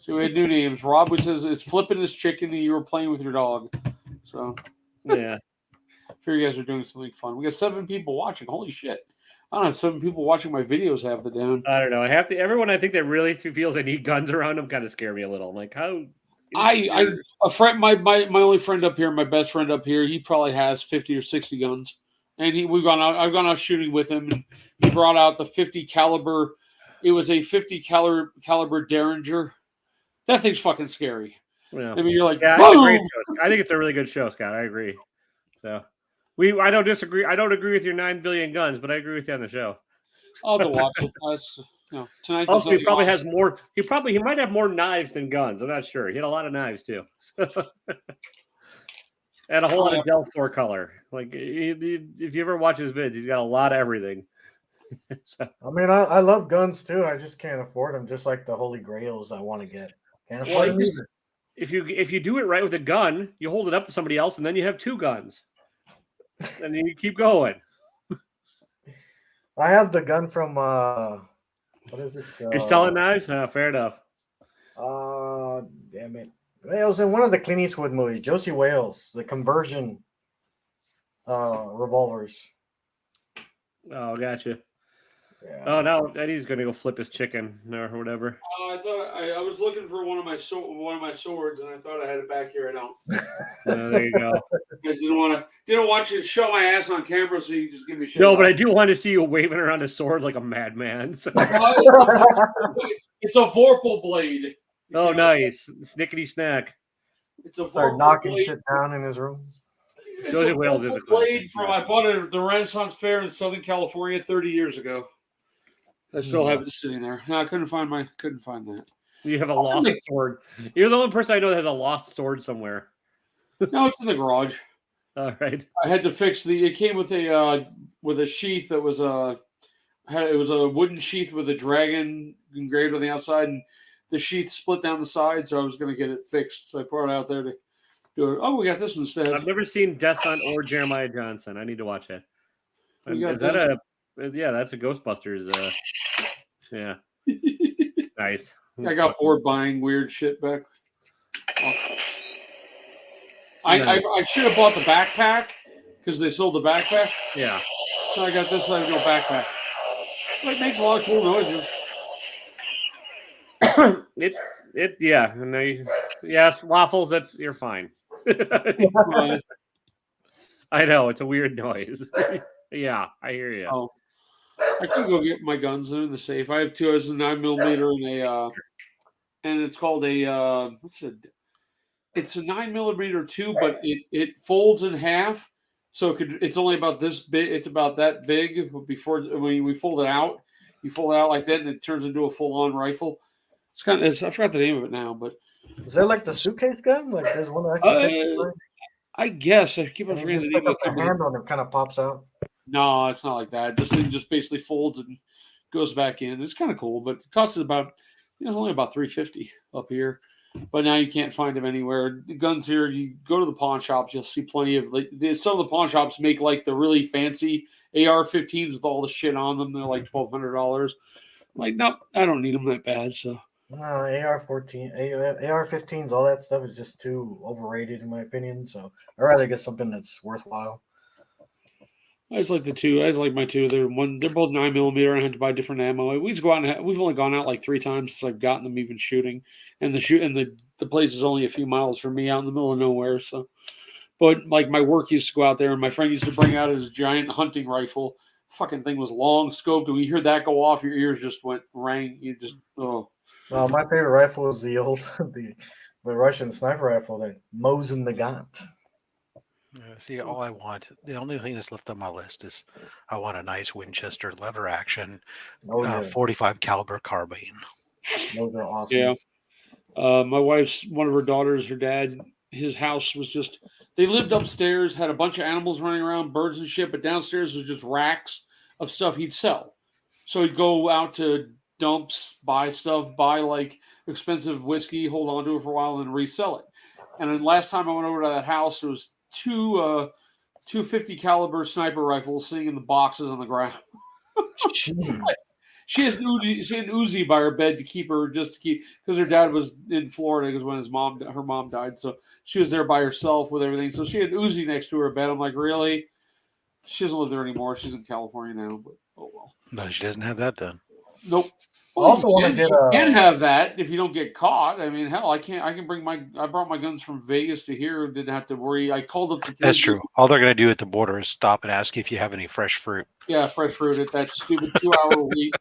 So we had new names. Rob says it's flipping his chicken and you were playing with your dog. So yeah. I figure you guys are doing something fun. We got 7 people watching. Holy shit. I don't have 7 people watching my videos half the down. I don't know. Everyone I think that really feels they need guns around them kind of scare me a little. I'm like, how a friend my only friend up here, my best friend up here, he probably has 50 or 60 guns. And I've gone out shooting with him, and he brought out the 50 caliber. It was a 50 caliber Derringer. That thing's fucking scary. Yeah. I mean, you're like, yeah, it's a great show. I think it's a really good show, Scott. I agree. So I don't disagree. I don't agree with your 9 billion guns, but I agree with you on the show. I'll go watch it. Tonight. Also, he probably has more. He might have more knives than guns. I'm not sure. He had a lot of knives too, and a whole lot of Delft 4 color. Like if you ever watch his vids, he's got a lot of everything. So. I mean, I love guns too. I just can't afford them. Just like the holy grails I want to get. Can't afford them either. If you do it right with a gun, you hold it up to somebody else, and then you have 2 guns, and then you keep going. I have the gun from what is it? You're selling knives? Fair enough. Damn it! It was in one of the Clint Eastwood movies, Josie Wales, the conversion revolvers. Oh, gotcha. Yeah. Oh, now Eddie's gonna go flip his chicken or whatever. I thought I was looking for one of my swords, and I thought I had it back here. I don't. There you go. I didn't want you to show my ass on camera, so you just give me shit. No, but I do want to see you waving around a sword like a madman. So. It's a Vorpal blade. Oh, nice. Snickety snack. It's a Start knocking blade. Shit down in his room. Josie Wales is a blade from I bought it at the Renaissance Fair in Southern California 30 years ago. I still have it sitting there. No, I couldn't find that. You have a lost sword. You're the only person I know that has a lost sword somewhere. No, it's in the garage. All right. I had to fix it came with a sheath that was it was a wooden sheath with a dragon engraved on the outside, and the sheath split down the side, so I was going to get it fixed. So I brought it out there to do it. Oh, we got this instead. I've never seen Death Hunt or Jeremiah Johnson. I need to watch it. That's a Ghostbusters. Yeah. Nice. I got bored buying weird shit back. I should have bought the backpack because they sold the backpack. Yeah. So I got this no backpack. It makes a lot of cool noises. Yes, waffles. You're fine. I know it's a weird noise. Yeah, I hear you. Oh, I can go get my guns in the safe. I have 2. It's a 9mm and it's called it's a 9mm 2, but it folds in half, so it's only about this big. It's about that big. Before when we fold it out, you fold it out like that, and it turns into a full-on rifle. It's kind of I forgot the name of it now, but is that like the suitcase gun? Like there's one that I guess I keep on forgetting the name. The hand on it kind of pops out. No, it's not like that. This thing just basically folds and goes back in. It's kind of cool, but it costs about it's only about $350 up here. But now you can't find them anywhere. The guns here, you go to the pawn shops, you'll see plenty of. Some of the pawn shops make like the really fancy AR-15s with all the shit on them. They're like $1,200. Like, nope, I don't need them that bad. So. No, AR-15s, all that stuff is just too overrated in my opinion. So I'd rather get something that's worthwhile. I just like the 2. I just like my 2. They're both 9mm. I had to buy different ammo. We've only gone out like 3 times since I've gotten them even shooting. And the place is only a few miles from me out in the middle of nowhere. So, but like my work used to go out there, and my friend used to bring out his giant hunting rifle. Fucking thing was long scoped. When you hear that go off, your ears just rang. You just Well, my favorite rifle is the old the Russian sniper rifle that mows in the gun. See, all I want, the only thing that's left on my list is I want a nice Winchester lever action 45 caliber carbine. Those are awesome. Yeah. My wife's, one of her daughters, her dad, his house was just, they lived upstairs, had a bunch of animals running around, birds and shit, but downstairs was just racks of stuff he'd sell. So he'd go out to dumps, buy stuff, buy like expensive whiskey, hold on to it for a while, and then resell it. And then last time I went over to that house, there was two 250 caliber sniper rifles sitting in the boxes on the ground. She has an Uzi by her bed to keep her, because her dad was in Florida because when her mom died, so she was there by herself with everything. So she had Uzi next to her bed. I'm like, really? She doesn't live there anymore. She's in California now. But oh well. No, she doesn't have that then. Nope. Well, I also want to get you can have that if you don't get caught. I mean, hell, I can bring I brought my guns from Vegas to here. Didn't have to worry. I called up the police. That's true. All they're going to do at the border is stop and ask you if you have any fresh fruit. Yeah, fresh fruit at that stupid 2-hour wait.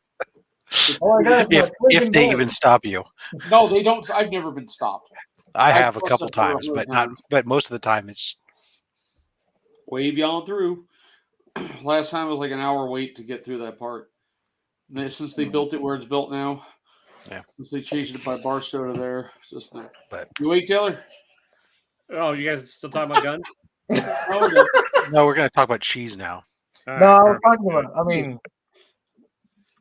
If they even stop you. No, they don't. I've never been stopped. I have a couple times, but not. But most of the time, it's wave you on through. Last time it was like an hour wait to get through that part. Since they built it where it's built now, since they changed it by Barstow to there, it's just not. But you wait, Taylor. Oh, you guys still talking about guns? No, we're going to talk about cheese now. No, I was talking about. I mean,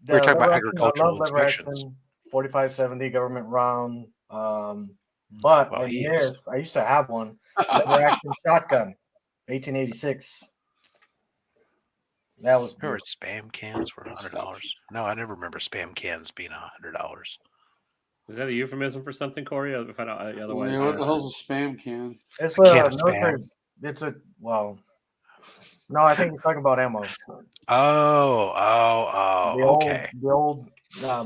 we're talking about agricultural inspections. 4570 government round. But I used to have one. Lever action shotgun, 1886. That was. Remember spam cans were $100. No, I never remember spam cans being $100. Is that a euphemism for something, Corey? If I don't, otherwise, yeah, what the hell's a spam can? It's a military. It's a No, I think you're talking about ammo. Okay. The old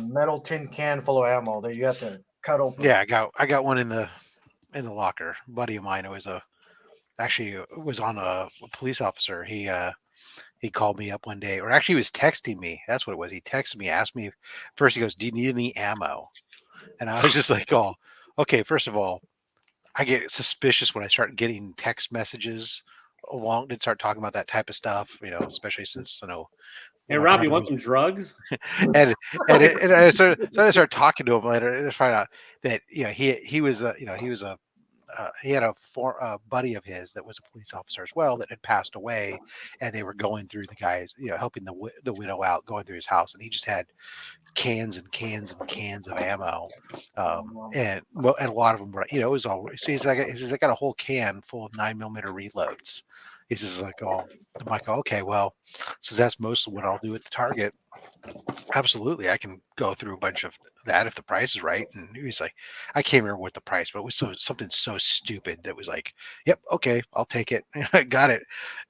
metal tin can full of ammo that you have to cut open. Yeah, I got one in the locker. A buddy of mine was on a police officer. He called me up one day, or actually he was texting me. That's what it was. He texted me, asked me first. He goes, "Do you need any ammo?" And I was just like, "Oh, okay." First of all, I get suspicious when I start getting text messages along to start talking about that type of stuff. Especially since Hey Rob, you want some drugs? and I started talking to him later and find out that he had a buddy of his that was a police officer as well that had passed away, and they were going through the guys, helping the widow out, going through his house, and he just had cans and cans and cans of ammo, and a lot of them were, it was all. So he says I got a whole can full of 9mm reloads. He says I'm like, okay, well, so that's mostly what I'll do at the Target. Absolutely, I can go through a bunch of that if the price is right. And he's like, I can't remember what the price, but it was something so stupid that was like, yep, okay, I'll take it. I got it,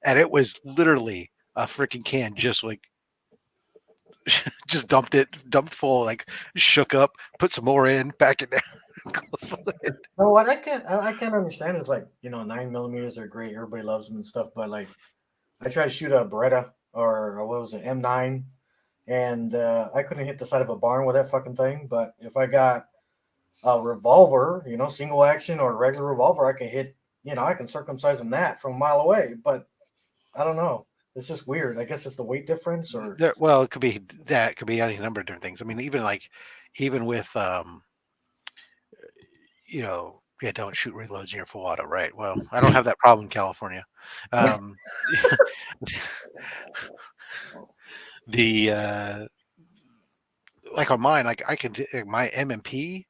and it was literally a freaking can, just like just dumped full, like shook up, put some more in, back it down. No, what I can't understand is 9mm are great, everybody loves them and stuff, but like I tried to shoot a Beretta or what was it, M9. And I couldn't hit the side of a barn with that fucking thing. But if I got a revolver, single action or a regular revolver, I can hit, I can circumcise that from a mile away. But I don't know. It's just weird. I guess it's the weight difference, or it could be that. It could be any number of different things. I mean, even with don't shoot reloads in your full auto, right? Well, I don't have that problem in California. The like on mine, like I could my M&P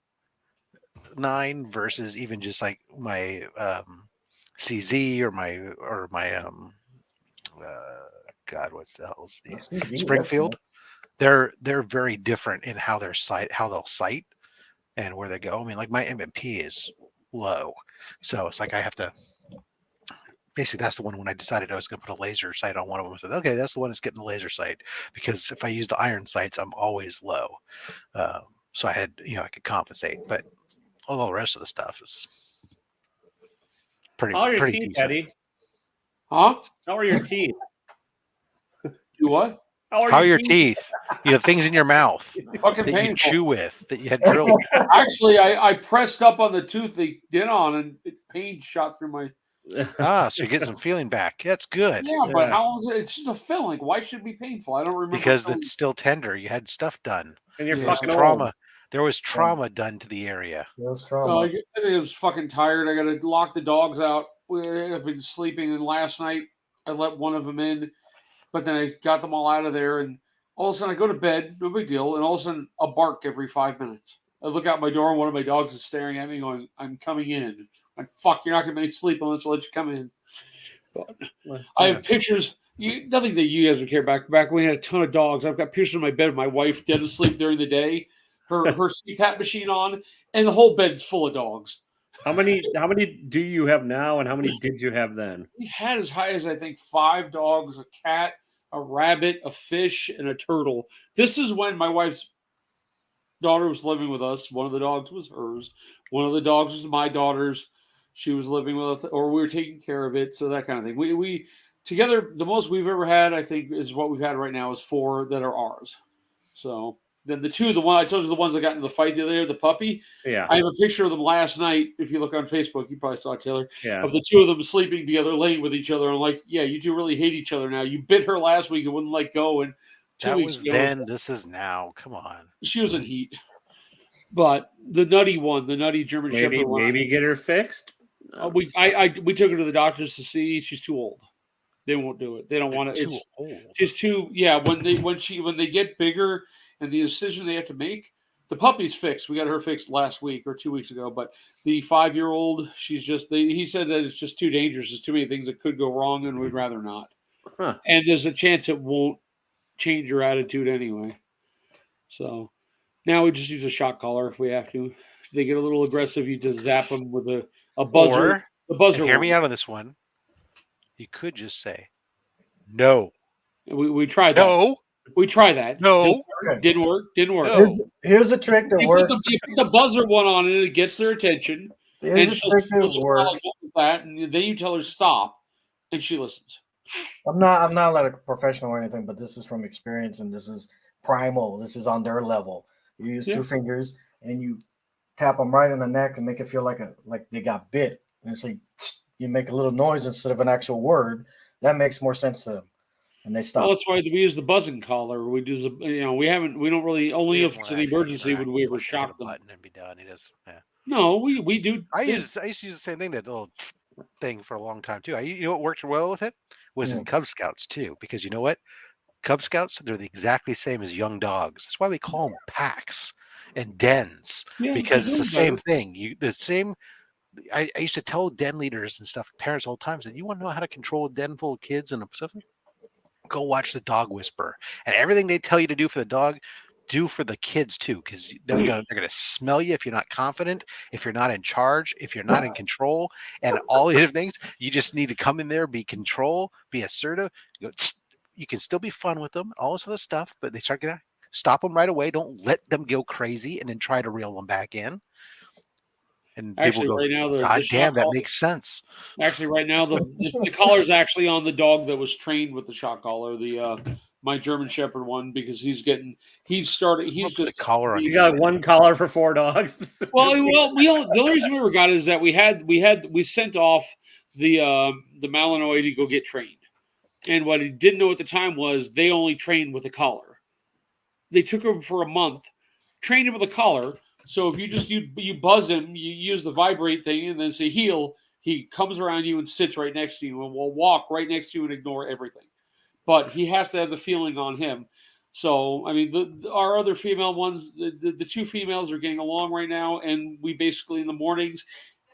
9 versus even just like my CZ or my God, what's the hell's the Springfield? They're very different in how they'll sight and where they go. I mean, like my M&P is low, so it's like I have to. Basically, that's the one when I decided I was going to put a laser sight on one of them. I said, okay, that's the one that's getting the laser sight, because if I use the iron sights, I'm always low. So I had, I could compensate, but all the rest of the stuff is pretty teeth, decent. Eddie. Huh? How are your teeth? You what? How are your teeth? Things in your mouth fucking that painful. you chew with, that you had drilled. Actually, I pressed up on the tooth they did on, and pain shot through my. So you're getting some feeling back. That's good. Yeah, but how is it? It's just a feeling. Why should it be painful? I don't remember. Because it's still tender. You had stuff done. And you're fucking trauma. old. There was trauma done to the area. There was trauma. I was fucking tired. I got to lock the dogs out. I've been sleeping, and last night I let one of them in, but then I got them all out of there, and all of a sudden I go to bed, no big deal, and all of a sudden a bark every 5 minutes. I look out my door, and one of my dogs is staring at me, going, "I'm coming in." Like, fuck, you're not gonna make me sleep unless I let you come in. I have pictures. Nothing that you guys would care about. Back when we had a ton of dogs. I've got pictures of my bed of my wife dead asleep during the day, her CPAP machine on, and the whole bed's full of dogs. How many do you have now, and how many did you have then? We've had as high as I think 5 dogs, a cat, a rabbit, a fish, and a turtle. This is when my wife's daughter was living with us. One of the dogs was hers. One of the dogs was my daughter's. She was living with us, or we were taking care of it. So that kind of thing. We together, the most we've ever had, I think, is what we've had right now is 4 that are ours. So then the one I told you, the ones that got into the fight the other day, the puppy. Yeah. I have a picture of them last night. If you look on Facebook, you probably saw it, Taylor. Yeah. Of the 2 of them sleeping together, laying with each other. I'm like, yeah, you 2 really hate each other now. You bit her last week and wouldn't let go, and 2 weeks ago. Then. This is now. Come on. She was in heat. But the nutty German Shepherd one. Maybe get her fixed. We took her to the doctors to see. She's too old. They won't do it. They don't want to. It's old. She's too. Yeah. When they get bigger and the decision they have to make, the puppy's fixed. We got her fixed last week or 2 weeks ago. But the 5-year-old, she's just. He said that it's just too dangerous. There's too many things that could go wrong, and we'd rather not. Huh. And there's a chance it won't change her attitude anyway. So now we just use a shock collar if we have to. If they get a little aggressive, you just zap them with a buzzer. Or, the buzzer. Hear me out on this one. You could just say, no. We tried that. No. We tried that. No. Didn't work. No. Here's a trick that works. You put the buzzer one on and it gets their attention. Here's a trick that works. And then you tell her stop, and she listens. I'm not like a professional or anything, but this is from experience, and this is primal. This is on their level. You use 2 fingers and you tap them right in the neck and make it feel like they got bit. And so you make a little noise instead of an actual word. That makes more sense to them, and they stop. Well, that's why we use the buzzing collar. We do we don't really, only if it's an emergency would we ever shock them. Button and be done. He does. Yeah. No, we do. I used to use the same thing, that little thing, for a long time too. You know what worked well with it was in Cub Scouts too, because you know what, Cub Scouts, they're exactly same as young dogs. That's why we call them packs and dens, because it's the same thing. I used to tell den leaders and stuff, parents all the time, said, you want to know how to control a den full of kids and stuff? Go watch The Dog Whisperer, and everything they tell you to do for the dog, do for the kids too, because they're going to smell you if you're not confident, if you're not in charge, if you're not in control, and all the other things. You just need to come in there, be control, be assertive. You can still be fun with them, all this other stuff, but they start getting, stop them right away. Don't let them go crazy and then try to reel them back in. And actually, people go, right now, God damn, that makes sense. Actually, right now, the collar's actually on the dog that was trained with the shock collar, my German Shepherd one, because he's just a collar on. You got 1 collar for 4 dogs. the only reason we ever got it is that we sent off the Malinois to go get trained, and what he didn't know at the time was they only trained with a collar. They took him for a month, trained him with a collar. So if you buzz him, you use the vibrate thing, and then say heel, he comes around you and sits right next to you and will walk right next to you and ignore everything. But he has to have the feeling on him. So, I mean, our other female ones, the 2 females are getting along right now, and we basically in the mornings,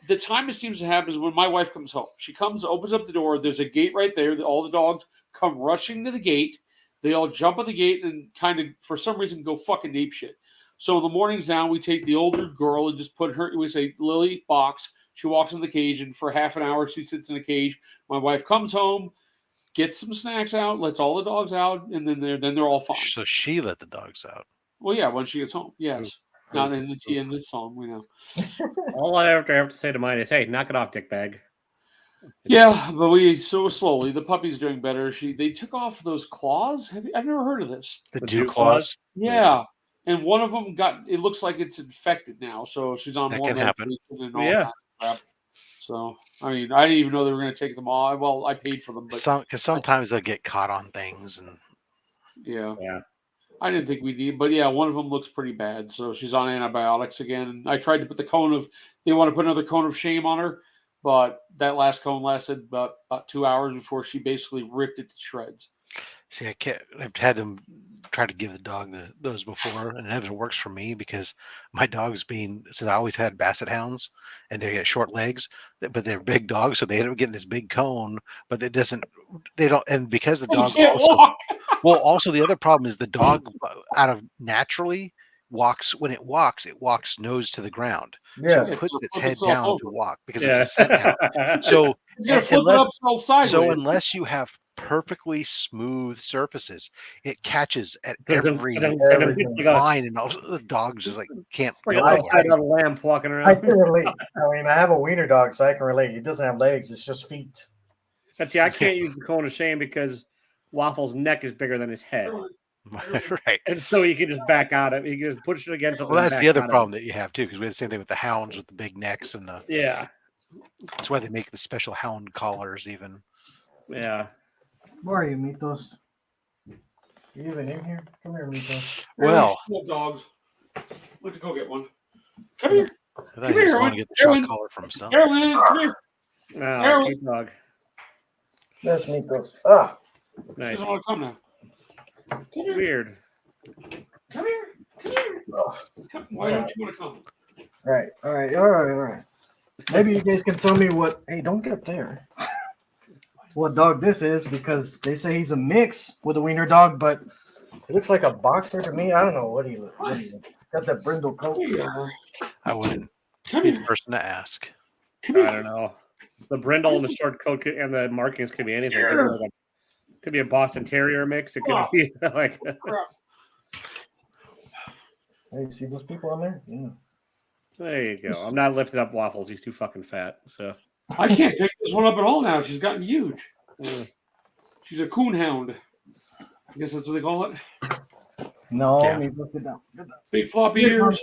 the time it seems to happen is when my wife comes home. She comes, opens up the door, there's a gate right there. All the dogs come rushing to the gate. They all jump on the gate and kind of, for some reason, go fucking ape shit. So in the mornings now, we take the older girl and just put her, we say, Lily, box. She walks in the cage, and for half an hour, she sits in the cage. My wife comes home, gets some snacks out, lets all the dogs out, and then they're all fine. So she let the dogs out. Well, yeah, when she gets home, yes. Not in this song, we know. All I have to say to mine is, hey, knock it off, dickbag. Yeah, but so slowly. The puppy's doing better. They took off those claws. I've never heard of this. The dew claws? Yeah. And one of them it looks like it's infected now, so she's on more medication and all that crap. So, I mean, I didn't even know they were going to take them all. Well, I paid for them, but because sometimes they'll get caught on things, and yeah. I didn't think we need, but yeah, one of them looks pretty bad, so she's on antibiotics again. And I tried to put they want to put another cone of shame on her, but that last cone lasted about 2 hours before she basically ripped it to shreds. See, I've had them tried to give the dog those before, and it never works for me because my dog's since I always had Basset Hounds, and they get short legs, but they're big dogs, so they end up getting this big cone, but they don't, and because the dog also the other problem is the dog out of naturally when it walks nose to the ground. Yeah. So it puts its head itself down over. to walk because it's a scent hound. So It's gonna flip it up sideways. so unless you have perfectly smooth surfaces, it catches at every line, and also the dog just like can't It's like go a anywhere. little lamp walking I around. can relate. I mean, I have a wiener dog, so I can relate. It doesn't have legs; it's just feet. That's I can't use the cone of shame because Waffle's neck is bigger than his head, Right. and so he can just back out of. He can just push it against something. Well, that's the other problem that you have too, because we had the same thing with the hounds with the big necks and the. Yeah. That's why they make the special hound collars, even. Yeah. Where are you, Mitos? You even in here? Come here, Mitos. Well, dogs. Let's go get one. Come here. I thought he was going to get the shock collar for himself. Carolyn, come here. No, cute dog. That's Mitos. Ah, She Nice. doesn't want to come now. Weird. Come here. Come here. Why don't you want to come? all right. Maybe you guys can tell me what. Hey, don't get up there. What dog this is, because they say he's a mix with a wiener dog, but it looks like a boxer to me. I don't know what he looks. Got that brindle coat. I wouldn't Come be here. the person to ask. I don't know. The brindle and the short coat and the markings could be anything. Could be a Boston Terrier mix. It could be like. Hey, see those people on there? Yeah. There you go. I'm not lifting up Waffles. He's too fucking fat. So I can't pick this one up at all now. She's gotten huge. Mm. She's a coon hound. I guess that's what they call it. No, Yeah. look it down. Big floppy ears.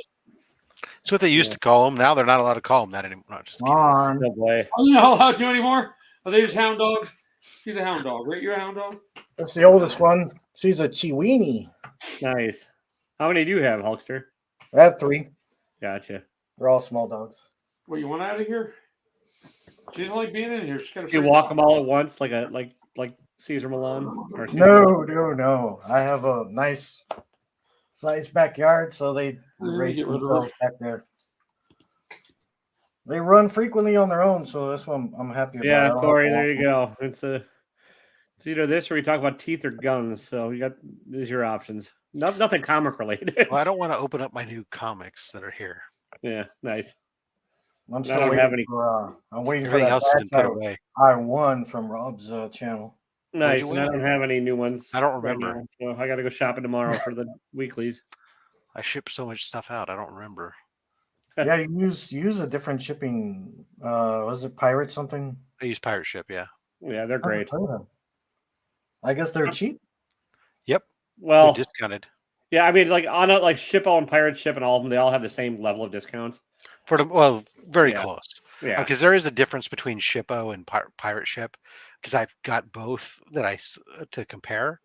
That's what they used to call them. Now they're not allowed to call them that anymore. No, just Come on. no way. Are you not allowed to anymore? Are they just hound dogs? She's a hound dog, right? You're a hound dog? That's the oldest one. She's a Chiweenie. Nice. How many do you have, Hulkster? I have 3. Gotcha. They're all small dogs. What, you want out of here? She doesn't like being in here. She's got Do you walk them all at once, like Caesar Milan? Or No. I have a nice sized backyard, so they race themselves back there. They run frequently on their own, so that's what I'm happy about. Yeah, Corey, there you go. It's either this or we talk about teeth or guns. So these are your options. Nothing comic related. Well, I don't want to open up my new comics that are here. Yeah, nice. I'm still I don't waiting have any. I'm waiting Everything for else has been put away. I won from Rob's channel. Nice. you And I win? don't have any new ones. I don't remember. Now, so I got to go shopping tomorrow for the weeklies. I ship so much stuff out. I don't remember. Yeah, you use a different shipping. Was it Pirate something? I use Pirate Ship. Yeah. Yeah, they're great. I guess they're cheap. Yep. Well, They're discounted. yeah, I mean, like on like Shippo and Pirate Ship and all of them, they all have the same level of discounts. Very Yeah. close. Yeah. Because there is a difference between Shippo and Pirate Ship. Because I've got both that to compare,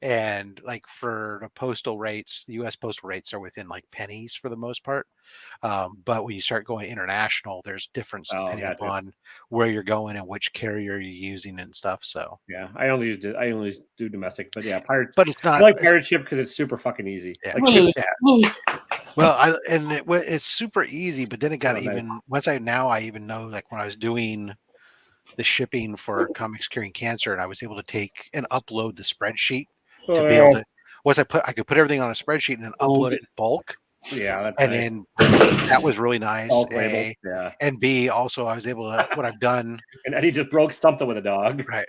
and like for the postal rates, the U.S. postal rates are within like pennies for the most part. But when you start going international, there's difference depending upon where you're going and which carrier you're using and stuff. So yeah, I only do domestic, but yeah, Pirate. But it's not. I like Pirate Ship because it's super fucking easy. Yeah. Like, Well, it's super easy, but then it got I even know, like when I was doing the shipping for Comics Curing Cancer, and I was able to take and upload the spreadsheet to be able to. I could put everything on a spreadsheet and then upload it in bulk. Yeah, that's and nice. then that was really nice. A, yeah. And B, also I was able to what I've done. And Eddie just broke something with a dog. Right.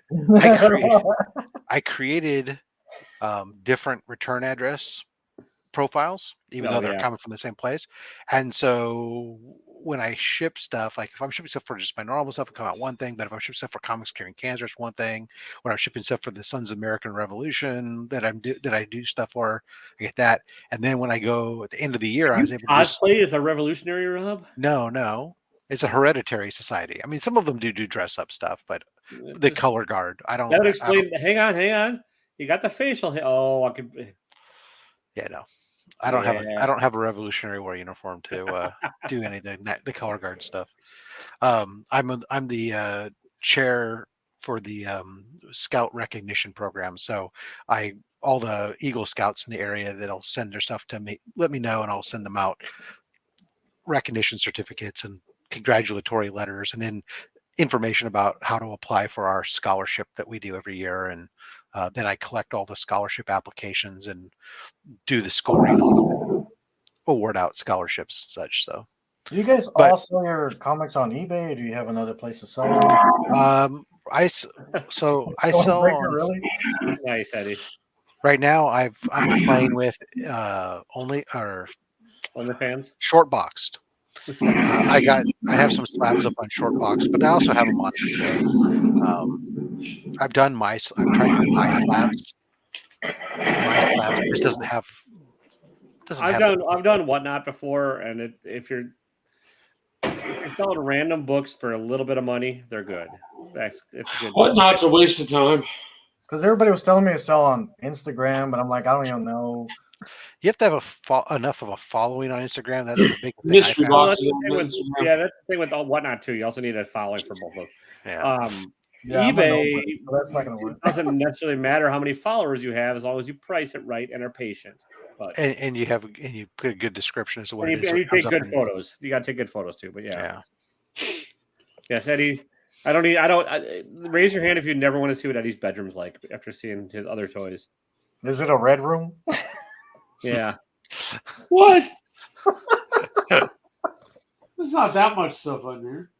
I created different return address profiles, even though they're coming from the same place. And so when I ship stuff, like if I'm shipping stuff for just my normal stuff, it come out one thing. But if I'm shipping stuff for Comics Curing Cancer, it's one thing. When I'm shipping stuff for the Sons of American Revolution that I do stuff for, I get that. And then when I go at the end of the year, I was able to cosplay as a revolutionary, Rob? No. It's a hereditary society. I mean, some of them do dress up stuff, but the color guard, I don't. That would explain. Hang on. You got the facial. Oh, I could. Yeah, no. I don't have a Revolutionary War uniform to do any of the color guard stuff. I'm the chair for the Scout recognition program. So all the Eagle Scouts in the area that'll send their stuff to me, let me know, and I'll send them out recognition certificates and congratulatory letters, and then information about how to apply for our scholarship that we do every year. And then I collect all the scholarship applications and do the scoring, award out scholarships and such. So do you guys all sell your comics on eBay, or do you have another place to sell them? I sell on, really? Nice, Eddie. right now I'm playing with only OnlyFans short boxed. I have some slabs up on short box, but I also have them on eBay. I've tried my slabs. My slabs just doesn't have. I've done Whatnot before, and if you're selling random books for a little bit of money, they're good. It's good. Whatnot's a waste of time. Because everybody was telling me to sell on Instagram, but I'm like, I don't even know. You have to have enough of a following on Instagram. That's the big thing. Mystery that's the thing with Whatnot too. You also need a following for both of them. Yeah. eBay, that's not going to work. It doesn't necessarily matter how many followers you have as long as you price it right and are patient. But and you put a good description as to what it is. And you take good photos. You got to take good photos too. But yes, Eddie. Raise your hand if you never want to see what Eddie's bedroom's like after seeing his other toys. Is it a red room? Yeah. What? There's not that much stuff on there.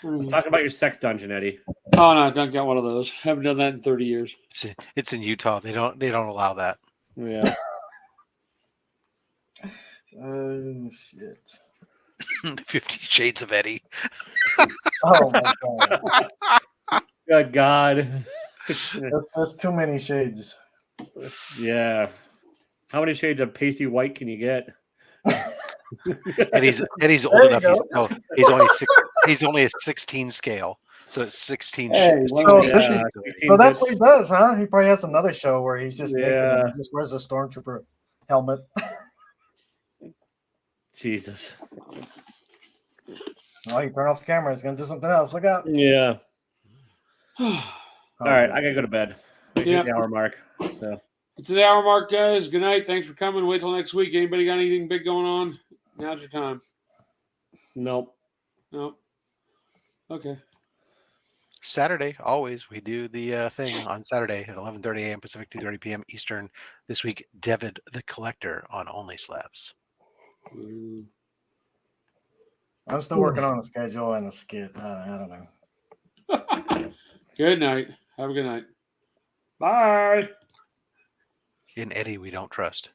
Let's talk about your sex dungeon, Eddie. Oh no, I don't got one of those. Haven't done that in 30 years. It's in Utah. They don't allow that. Yeah. Oh shit. 50 Shades of Eddie. Oh my god. Good God. That's too many shades. Yeah. How many shades of pasty white can you get? Eddie's old enough. He's only a 16 scale, so it's 16 shades. So that's what he does, huh? He probably has another show where he's just naked and he just wears a stormtrooper helmet. Jesus. Oh, you turn off the camera, it's gonna do something else. Look out. Yeah. All right, I gotta go to bed. Yeah. The hour mark. So it's the hour mark, guys. Good night. Thanks for coming. Wait till next week. Anybody got anything big going on? Now's your time. Nope. Okay. Saturday, always we do the thing on Saturday at 11:30 a.m. Pacific, 2:30 p.m. Eastern. This week, David the Collector on Only Slabs. I'm still working on the schedule and the skit. I don't know. Good night. Have a good night. Bye. In Eddie, we don't trust.